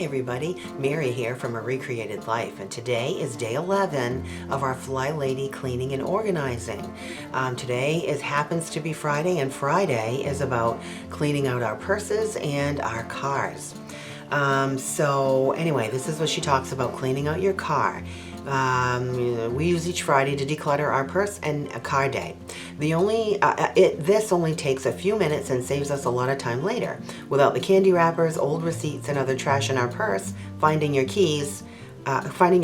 everybody, Mary here from A Recreated Life, and today is day 11 of our Flylady cleaning and organizing. Today happens to be Friday, and Friday is about cleaning out our purses and our cars. So anyway, this is what she talks about: cleaning out your car. We use each Friday to declutter our purse and a car day. This only takes a few minutes and saves us a lot of time later. Without the candy wrappers, old receipts, and other trash in our purse, finding your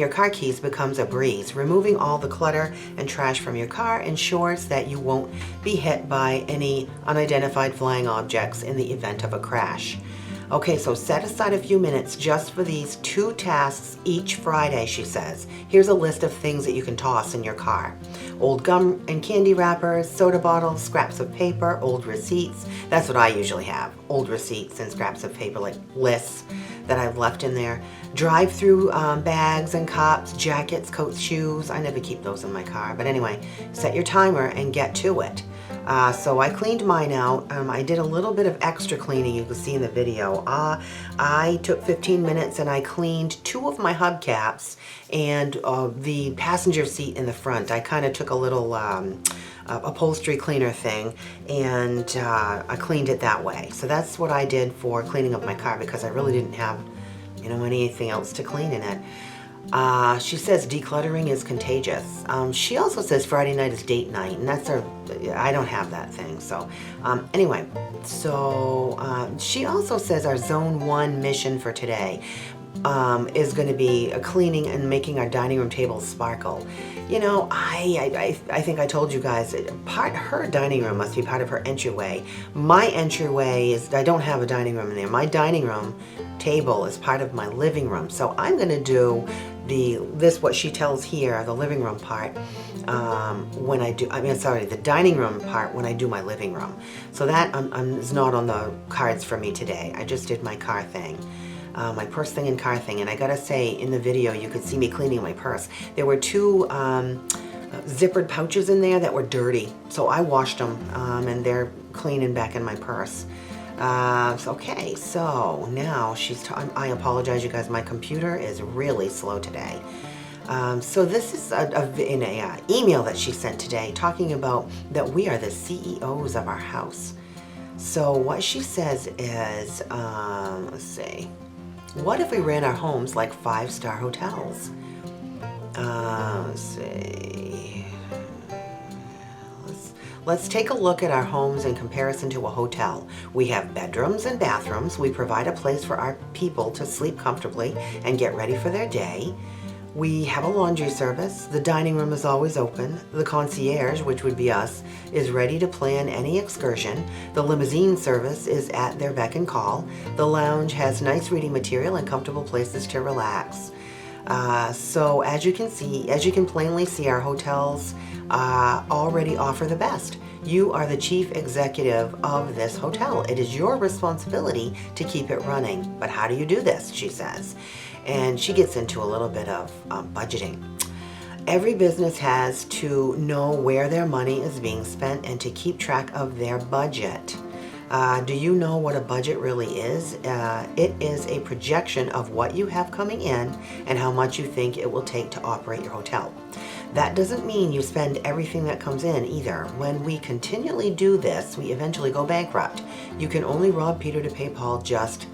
car keys becomes a breeze. Removing all the clutter and trash from your car ensures that you won't be hit by any unidentified flying objects in the event of a crash. Okay, so set aside a few minutes just for these 2 tasks each Friday, she says. Here's a list of things that you can toss in your car: old gum and candy wrappers, soda bottles, scraps of paper, old receipts. That's what I usually have: old receipts and scraps of paper, like lists that I've left in there. Drive-through bags and cups, jackets, coats, shoes. I never keep those in my car. But anyway, set your timer and get to it. So I cleaned mine out. I did a little bit of extra cleaning, you can see in the video. I took 15 minutes and I cleaned 2 of my hubcaps and the passenger seat in the front. I kind of took a little upholstery cleaner thing and I cleaned it that way. So that's what I did for cleaning up my car, because I really didn't have anything else to clean in it. She says decluttering is contagious. She also says Friday night is date night, and I don't have that thing. So anyway, she also says our zone 1 mission for today is going to be cleaning and making our dining room tables sparkle. I think I told you guys, her dining room must be part of her entryway. My entryway is, I don't have a dining room in there. My dining room table is part of my living room. So I'm going to do what she tells here, the living room part, the dining room part when I do my living room. So that is not on the cards for me today. I just did my car thing. My purse thing and car thing. And I gotta say, in the video you could see me cleaning my purse. There were 2 zippered pouches in there that were dirty, so I washed them and they're clean and back in my purse. Okay, so now I apologize, you guys, my computer is really slow today. So this is in a email that she sent today, talking about that we are the CEOs of our house. So what she says is, let's see, what if we ran our homes like 5-star hotels? Let's see. Let's take a look at our homes in comparison to a hotel. We have bedrooms and bathrooms. We provide a place for our people to sleep comfortably and get ready for their day. We have a laundry service. The dining room is always open. The concierge, which would be us, is ready to plan any excursion. The limousine service is at their beck and call. The lounge has nice reading material and comfortable places to relax. So as you can plainly see, our hotels already offer the best. You are the chief executive of this hotel. It is your responsibility to keep it running. But how do you do this, she says? And she gets into a little bit of budgeting. Every business has to know where their money is being spent and to keep track of their budget. Do you know what a budget really is? It is a projection of what you have coming in and how much you think it will take to operate your hotel. That doesn't mean you spend everything that comes in either. When we continually do this, we eventually go bankrupt. You can only rob Peter to pay Paul just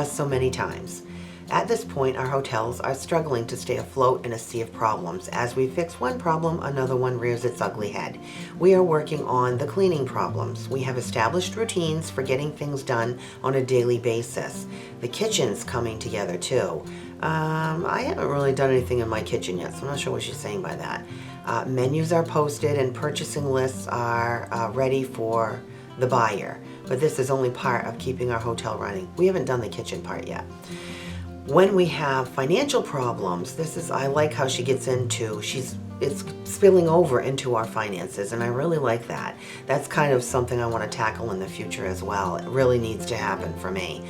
so many times. At this point, our hotels are struggling to stay afloat in a sea of problems. As we fix one problem, another one rears its ugly head. We are working on the cleaning problems. We have established routines for getting things done on a daily basis. The kitchen's coming together too. I haven't really done anything in my kitchen yet, so I'm not sure what she's saying by that. Menus are posted and purchasing lists are ready for the buyer. But this is only part of keeping our hotel running. We haven't done the kitchen part yet. When we have financial problems, I like how she gets into, it's spilling over into our finances, and I really like that. That's kind of something I want to tackle in the future as well. It really needs to happen for me.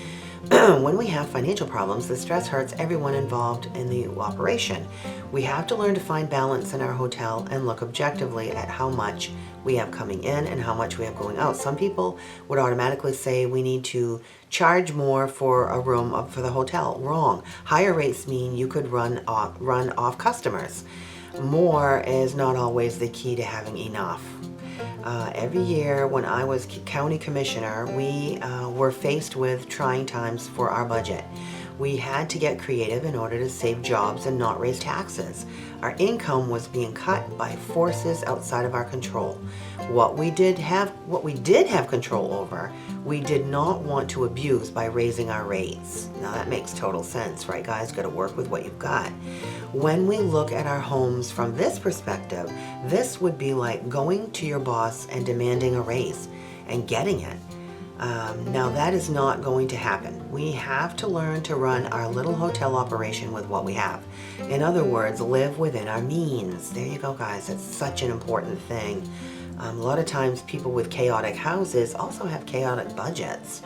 When we have financial problems, the stress hurts everyone involved in the operation. We have to learn to find balance in our hotel and look objectively at how much we have coming in and how much we have going out. Some people would automatically say we need to charge more for a room for the hotel. Wrong. Higher rates mean you could run off customers. More is not always the key to having enough. Every year when I was county commissioner, we were faced with trying times for our budget. We had to get creative in order to save jobs and not raise taxes. Our income was being cut by forces outside of our control. What we did have control over, we did not want to abuse by raising our rates. Now that makes total sense, right guys? Got to work with what you've got. When we look at our homes from this perspective, this would be like going to your boss and demanding a raise and getting it. Now that is not going to happen. We have to learn to run our little hotel operation with what we have. In other words, live within our means. There you go, guys. It's such an important thing. A lot of times people with chaotic houses also have chaotic budgets.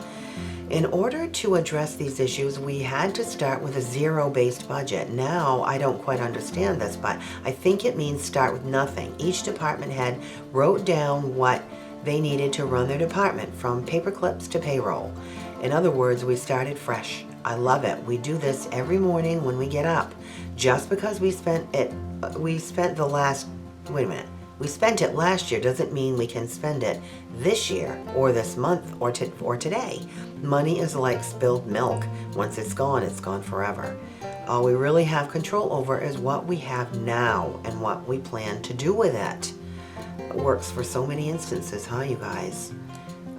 In order to address these issues, we had to start with a zero-based budget. Now, I don't quite understand this, but I think it means start with nothing. Each department head wrote down what they needed to run their department, from paper clips to payroll. In other words, we started fresh. I love it. We do this every morning when we get up. Just because we spent it last year doesn't mean we can spend it this year or this month or today. Money is like spilled milk. Once it's gone forever. All we really have control over is what we have now and what we plan to do with it. It works for so many instances, huh, you guys?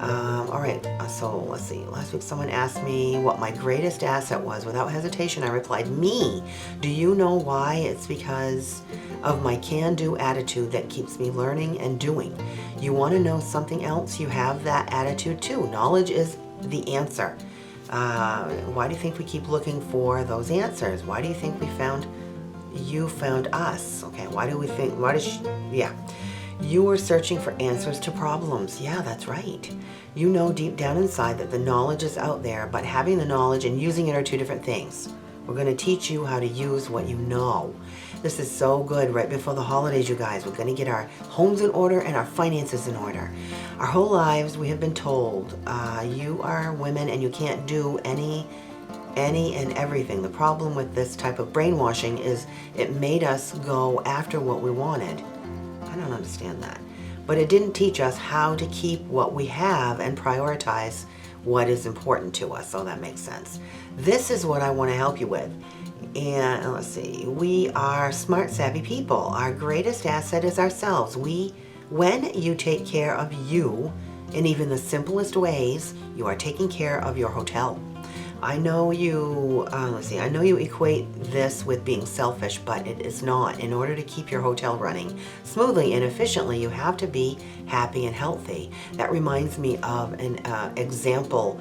All right, so let's see. Last week someone asked me what my greatest asset was. Without hesitation, I replied, me. Do you know why? It's because of my can-do attitude that keeps me learning and doing. You want to know something else? You have that attitude too. Knowledge is the answer. Why do you think we keep looking for those answers? Why do you think you found us? Okay, you were searching for answers to problems. Yeah, that's right. You know deep down inside that the knowledge is out there, but having the knowledge and using it are two different things. We're going to teach you how to use what you know. This is so good right before the holidays, you guys. We're going to get our homes in order and our finances in order. Our whole lives we have been told, you are women and you can't do any and everything. The problem with this type of brainwashing is it made us go after what we wanted. I don't understand that. But it didn't teach us how to keep what we have and prioritize what is important to us. So that makes sense. This is what I want to help you with. And let's see, we are smart, savvy people. Our greatest asset is ourselves. When you take care of you in even the simplest ways, you are taking care of your hotel. I know you equate this with being selfish, but it is not. In order to keep your hotel running smoothly and efficiently, you have to be happy and healthy. That reminds me of an example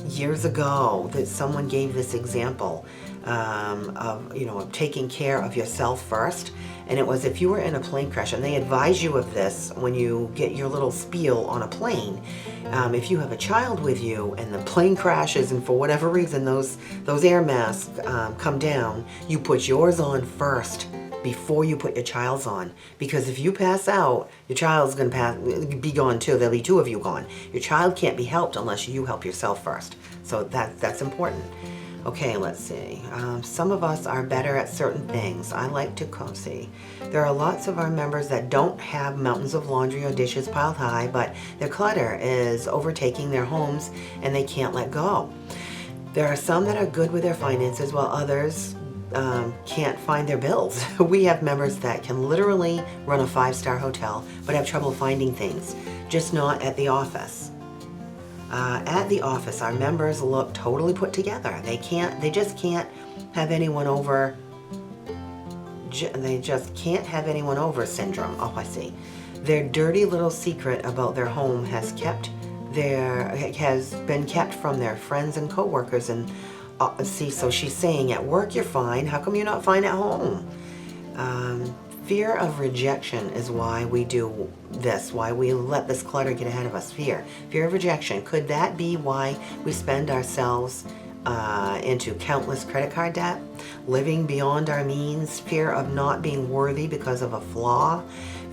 years ago that someone gave this example of taking care of yourself first. And it was if you were in a plane crash, and they advise you of this when you get your little spiel on a plane. If you have a child with you and the plane crashes and for whatever reason those air masks come down, you put yours on first before you put your child's on. Because if you pass out, your child's going to be gone too. There'll be two of you gone. Your child can't be helped unless you help yourself first. So that's important. Okay, let's see. Some of us are better at certain things. I like to see. There are lots of our members that don't have mountains of laundry or dishes piled high, but their clutter is overtaking their homes and they can't let go. There are some that are good with their finances while others can't find their bills. We have members that can literally run a 5-star hotel but have trouble finding things, just not at the office. At the office, our members look totally put together. They just can't have anyone over. They just can't have anyone over syndrome. Oh, I see. Their dirty little secret about their home has been kept from their friends and coworkers. And so she's saying at work you're fine. How come you're not fine at home? Fear of rejection is why we do this, why we let this clutter get ahead of us. Fear of rejection. Could that be why we spend ourselves into countless credit card debt, living beyond our means, fear of not being worthy because of a flaw,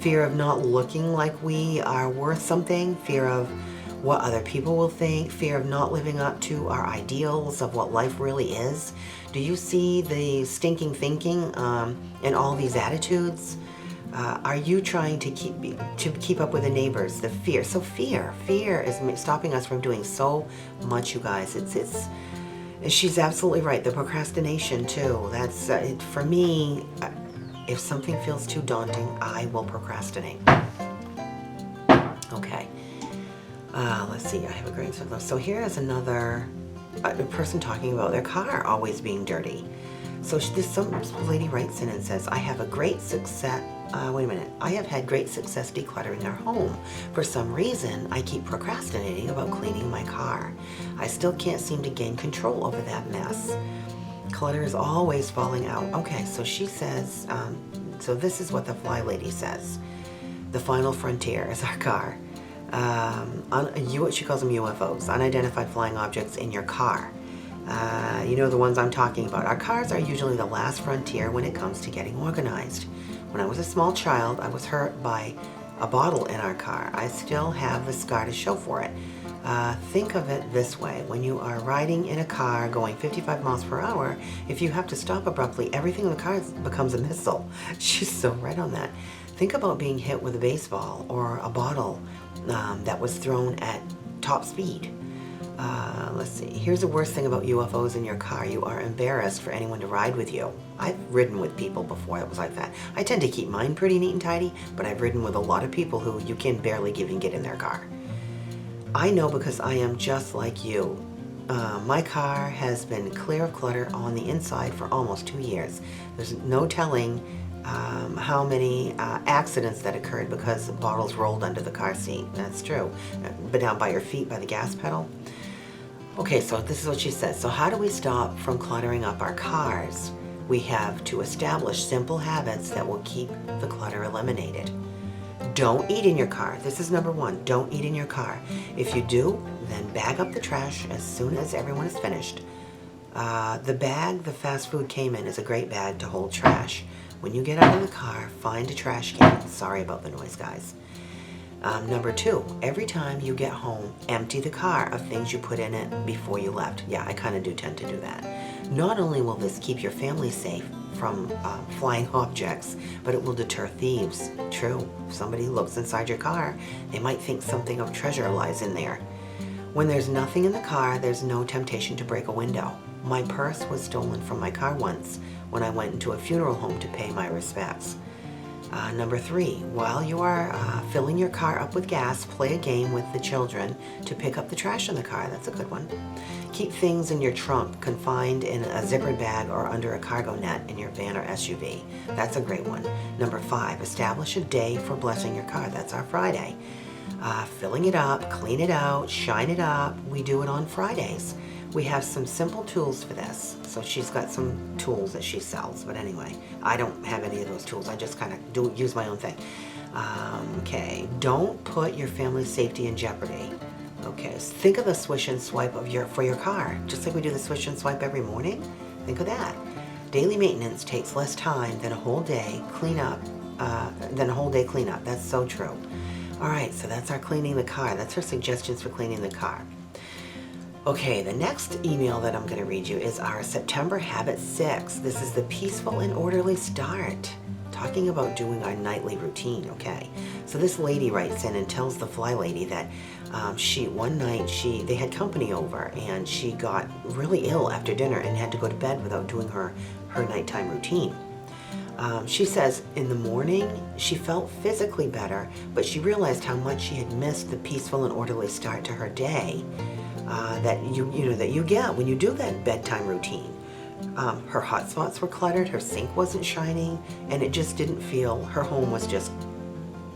fear of not looking like we are worth something, fear of what other people will think, fear of not living up to our ideals of what life really is. Do you see the stinking thinking and all these attitudes? Are you trying to keep up with the neighbors? The fear. So fear is stopping us from doing so much, you guys. She's absolutely right. The procrastination too. That's for me. If something feels too daunting, I will procrastinate. Okay. Let's see. I have a great circle. So here is another person talking about their car always being dirty. So some lady writes in and says, I have a great success. Wait a minute. I have had great success decluttering our home. For some reason, I keep procrastinating about cleaning my car. I still can't seem to gain control over that mess. Clutter is always falling out. Okay, so she says, so this is what the Fly Lady says. The final frontier is our car. She calls them UFOs, unidentified flying objects in your car. You know the ones I'm talking about. Our cars are usually the last frontier when it comes to getting organized. When I was a small child, I was hurt by a bottle in our car. I still have the scar to show for it. Think of it this way. When you are riding in a car going 55 miles per hour, if you have to stop abruptly, everything in the car becomes a missile. She's so right on that. Think about being hit with a baseball or a bottle that was thrown at top speed. Let's see. Here's the worst thing about UFOs in your car. You are embarrassed for anyone to ride with you. I've ridden with people before that was like that. I tend to keep mine pretty neat and tidy, but I've ridden with a lot of people who you can barely even get in their car. I know because I am just like you. My car has been clear of clutter on the inside for almost 2 years. There's no telling how many accidents that occurred because bottles rolled under the car seat. That's true. But down by your feet, by the gas pedal. Okay, so this is what she says. So how do we stop from cluttering up our cars? We have to establish simple habits that will keep the clutter eliminated. Don't eat in your car. This is number one. Don't eat in your car. If you do, then bag up the trash as soon as everyone is finished. The bag the fast food came in is a great bag to hold trash. When you get out of the car, find a trash can. Sorry about the noise, guys. Number two, every time you get home, empty the car of things you put in it before you left. Yeah, I kind of do tend to do that. Not only will this keep your family safe from flying objects, but it will deter thieves. True, if somebody looks inside your car, they might think something of treasure lies in there. When there's nothing in the car, there's no temptation to break a window. My purse was stolen from my car once when I went into a funeral home to pay my respects. Number three, while you are filling your car up with gas, play a game with the children to pick up the trash in the car. That's a good one. Keep things in your trunk, confined in a zippered bag or under a cargo net in your van or SUV. That's a great one. Number five, establish a day for blessing your car. That's our Friday. Filling it up, clean it out, shine it up. We do it on Fridays. We have some simple tools for this. So she's got some tools that she sells. But anyway, I don't have any of those tools. I just kind of use my own thing. Okay, don't put your family's safety in jeopardy. Okay, so think of the swish and swipe for your car. Just like we do the swish and swipe every morning. Think of that. Daily maintenance takes less time than a whole day cleanup. That's so true. All right, so that's our cleaning the car. That's her suggestions for cleaning the car. Okay, the next email that I'm going to read you is our September Habit 6. This is the peaceful and orderly start. Talking about doing our nightly routine, okay? So this lady writes in and tells the Fly Lady that one night they had company over and she got really ill after dinner and had to go to bed without doing her nighttime routine. She says in the morning she felt physically better, but she realized how much she had missed the peaceful and orderly start to her day that you get when you do that bedtime routine. Her hot spots were cluttered, her sink wasn't shining, and it just didn't feel, her home was just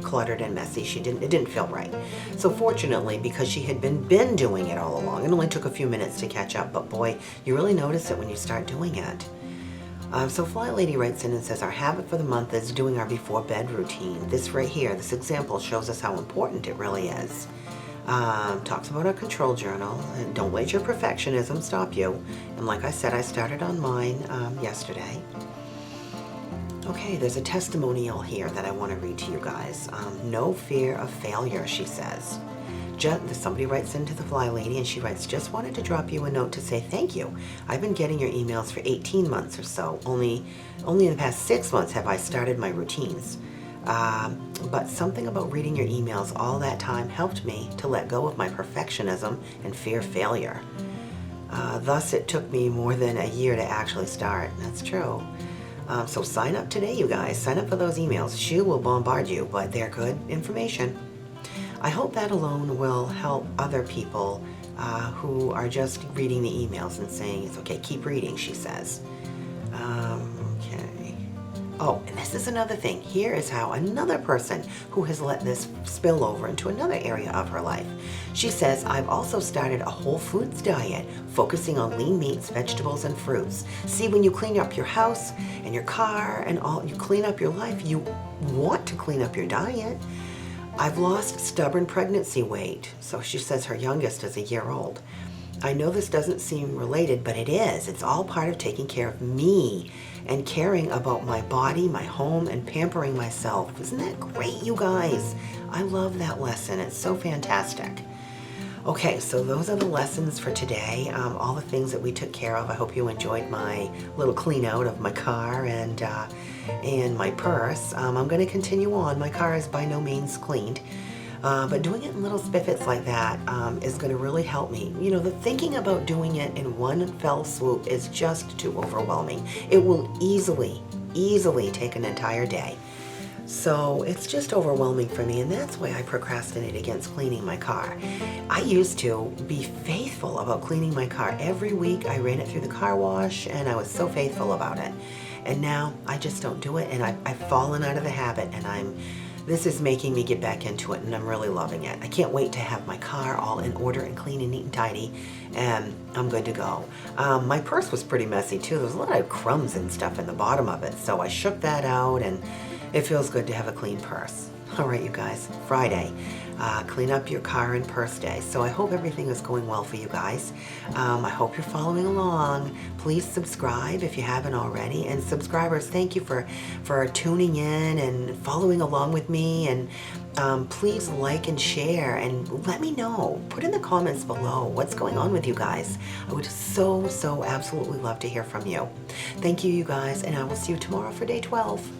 cluttered and messy. It didn't feel right. So fortunately, because she had been doing it all along, it only took a few minutes to catch up, but boy, you really notice it when you start doing it. So Fly Lady writes in and says, our habit for the month is doing our before bed routine. This right here, this example shows us how important it really is. Talks about our control journal, and don't let your perfectionism stop you. And like I said, I started on mine yesterday. Okay, there's a testimonial here that I want to read to you guys. No fear of failure, she says. Somebody writes into the Fly Lady and she writes, just wanted to drop you a note to say thank you. I've been getting your emails for 18 months or so. Only in the past 6 months have I started my routines. But something about reading your emails all that time helped me to let go of my perfectionism and fear failure. Thus, it took me more than a year to actually start. That's true. So sign up today, you guys. Sign up for those emails. She will bombard you, but they're good information. I hope that alone will help other people who are just reading the emails and saying, it's okay, keep reading, she says. Okay. Oh, and this is another thing. Here is how another person who has let this spill over into another area of her life. She says, I've also started a whole foods diet, focusing on lean meats, vegetables, and fruits. See, when you clean up your house and your car and all, you clean up your life, you want to clean up your diet. I've lost stubborn pregnancy weight. So she says her youngest is a year old. I know this doesn't seem related, but it is. It's all part of taking care of me and caring about my body, my home, and pampering myself. Isn't that great, you guys? I love that lesson. It's so fantastic. Okay, so those are the lessons for today, all the things that we took care of. I hope you enjoyed my little clean out of my car and my purse. I'm going to continue on. My car is by no means cleaned, but doing it in little spiffets like that is going to really help me. You know, the thinking about doing it in one fell swoop is just too overwhelming. It will easily take an entire day. So it's just overwhelming for me, and that's why I procrastinate against cleaning my car. I used to be faithful about cleaning my car. Every week I ran it through the car wash, and I was so faithful about it. And now I just don't do it, and I've fallen out of the habit, and this is making me get back into it, and I'm really loving it. I can't wait to have my car all in order and clean and neat and tidy, and I'm good to go. My purse was pretty messy too. There was a lot of crumbs and stuff in the bottom of it, so I shook that out, and it feels good to have a clean purse. All right, you guys, Friday, clean up your car and purse day. So I hope everything is going well for you guys. I hope you're following along. Please subscribe if you haven't already. And subscribers, thank you for tuning in and following along with me. And please like and share and let me know. Put in the comments below what's going on with you guys. I would so absolutely love to hear from you. Thank you, you guys, and I will see you tomorrow for day 12.